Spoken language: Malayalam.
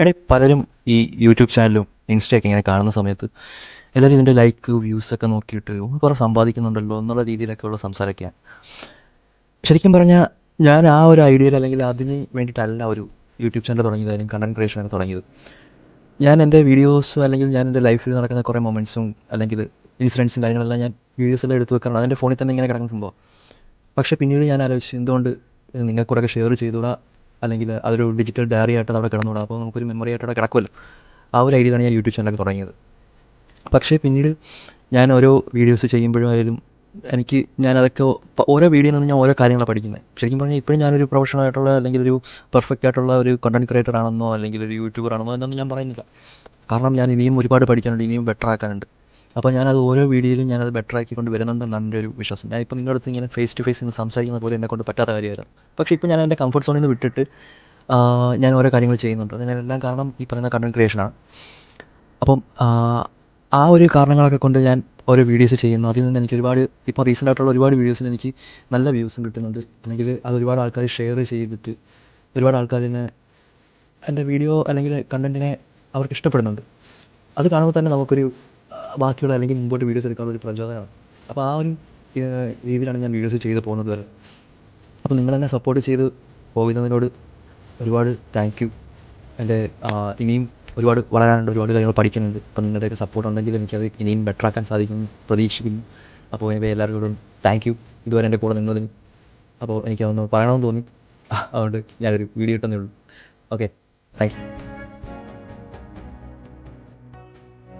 എടേ പലരും ഈ യൂട്യൂബ് ചാനലും ഇൻസ്റ്റയൊക്കെ ഇങ്ങനെ കാണുന്ന സമയത്ത് എല്ലാവരും ഇതിൻ്റെ ലൈക്ക് വ്യൂസൊക്കെ നോക്കിയിട്ട് കുറേ സമ്പാദിക്കുന്നുണ്ടല്ലോ എന്നുള്ള രീതിയിലൊക്കെയുള്ള സംസാരമൊക്കെയാണ്. ശരിക്കും പറഞ്ഞാൽ ഞാൻ ആ ഒരു ഐഡിയയിൽ അല്ലെങ്കിൽ അതിന് വേണ്ടിയിട്ടല്ല ഒരു യൂട്യൂബ് ചാനൽ തുടങ്ങിയത്, അല്ലെങ്കിൽ കണ്ടൻറ് ക്രിയേഷനൊക്കെ തുടങ്ങിയത്. ഞാൻ എൻ്റെ വീഡിയോസ് അല്ലെങ്കിൽ ഞാൻ എൻ്റെ ലൈഫിൽ നടക്കുന്ന കുറേ മൊമെൻറ്റ്സും അല്ലെങ്കിൽ ഇൻസിഡൻസും കാര്യങ്ങളെല്ലാം ഞാൻ വീഡിയോസെല്ലാം എടുത്ത് വെക്കാറുണ്ട്. അതിൻ്റെ ഫോണിൽ തന്നെ ഇങ്ങനെ കിടക്കുന്ന സംഭവം. പക്ഷേ പിന്നീട് ഞാൻ ആലോചിച്ചു, എന്തുകൊണ്ട് നിങ്ങൾക്കൂടെയൊക്കെ ഷെയർ ചെയ്തുകൂടാ, അല്ലെങ്കിൽ അതൊരു ഡിജിറ്റൽ ഡയറി ആയിട്ട് അവിടെ കിടന്നുകൂടാ, അപ്പോൾ നമുക്കൊരു മെമ്മറി ആയിട്ട് അവിടെ കിടക്കുമല്ലോ. ആ ഒരു ഐഡിയയിലാണ് ഞാൻ യൂട്യൂബ് ചാനലൊക്കെ തുടങ്ങിയത്. പക്ഷേ പിന്നീട് ഞാൻ ഓരോ വീഡിയോസ് ചെയ്യുമ്പോഴായാലും എനിക്ക് ഞാനതൊക്കെ ഓരോ വീഡിയോയിൽ നിന്ന് ഞാൻ ഓരോ കാര്യങ്ങളാണ് പഠിക്കുന്നത്. ശരിക്കും പറഞ്ഞാൽ ഇപ്പോഴും ഞാനൊരു പ്രൊഫഷണൽ ആയിട്ടുള്ള അല്ലെങ്കിൽ ഒരു പെർഫെക്റ്റ് ആയിട്ടുള്ള ഒരു കണ്ടൻറ് ക്രിയേറ്റർ ആണെന്നോ അല്ലെങ്കിൽ ഒരു യൂട്യൂബർ ആണെന്നോ എന്നൊന്നും ഞാൻ പറയുന്നില്ല. കാരണം ഞാൻ ഇനിയും ഒരുപാട് പഠിക്കാനുണ്ട്, ഇനിയും ബെറ്റർ ആക്കാനുണ്ട്. അപ്പോൾ ഞാനത് ഓരോ വീഡിയോയിലും ഞാനത് ബെറ്റർ ആക്കിക്കൊണ്ട് വരുന്നുണ്ടെന്നാണ് എൻ്റെ ഒരു വിശ്വാസം. ഞാനിപ്പോൾ നിങ്ങളുടെ അടുത്ത് ഇങ്ങനെ ഫേസ് ടു ഫേസ് ഇന്ന് സംസാരിക്കുന്ന പോലെ എന്നെക്കൊണ്ട് പറ്റാത്ത കാര്യമായിരുന്നു. പക്ഷേ ഇപ്പോൾ ഞാൻ എൻ്റെ കംഫർട്ട് സോണിൽ നിന്ന് വിട്ടിട്ട് ഞാൻ ഓരോ കാര്യങ്ങൾ ചെയ്യുന്നുണ്ട്. അതിനെല്ലാം കാരണം ഈ പറയുന്ന കണ്ടൻറ് ക്രിയേഷനാണ്. അപ്പം ആ ഒരു കാരണങ്ങളൊക്കെ കൊണ്ട് ഞാൻ ഓരോ വീഡിയോസ് ചെയ്യുന്നു. അതിൽ നിന്ന് എനിക്ക് ഒരുപാട്, ഇപ്പോൾ റീസെൻ്റ് ആയിട്ടുള്ള ഒരുപാട് വീഡിയോസിൽ എനിക്ക് നല്ല വ്യൂസും കിട്ടുന്നുണ്ട്. അല്ലെങ്കിൽ അത് ഒരുപാട് ആൾക്കാർ ഷെയർ ചെയ്തിട്ട് ഒരുപാട് ആൾക്കാരിനെ എൻ്റെ വീഡിയോ അല്ലെങ്കിൽ കണ്ടൻറ്റിനെ അവർക്ക് ഇഷ്ടപ്പെടുന്നുണ്ട്. അത് കാണുമ്പോൾ തന്നെ നമുക്കൊരു ബാക്കിയുള്ള അല്ലെങ്കിൽ മുമ്പോട്ട് വീഡിയോസ് എടുക്കാനുള്ളൊരു പ്രചോദനമാണ്. അപ്പോൾ ആ ഒരു രീതിയിലാണ് ഞാൻ വീഡിയോസ് ചെയ്ത് പോകുന്നത് വരെ. അപ്പോൾ നിങ്ങളെന്നെ സപ്പോർട്ട് ചെയ്ത് പോകുന്നതിനോട് ഒരുപാട് താങ്ക് യു. എൻ്റെ ഇനിയും ഒരുപാട് വളരാനുണ്ട്, ഒരുപാട് കാര്യങ്ങൾ പഠിക്കാനുണ്ട്. അപ്പം നിങ്ങളുടെയൊക്കെ സപ്പോർട്ട് ഉണ്ടെങ്കിൽ എനിക്കത് ഇനിയും ബെറ്റർ ആക്കാൻ സാധിക്കുമെന്ന് പ്രതീക്ഷിക്കുന്നു. അപ്പോൾ എല്ലാവരോടും താങ്ക് യു ഇതുവരെ എൻ്റെ കൂടെ നിന്നതിന്. അപ്പോൾ എനിക്കതൊന്ന് പറയണമെന്ന് തോന്നി, അതുകൊണ്ട് ഞാനൊരു വീഡിയോ ഇട്ടെന്നേ ഉള്ളൂ. Okay, thank you.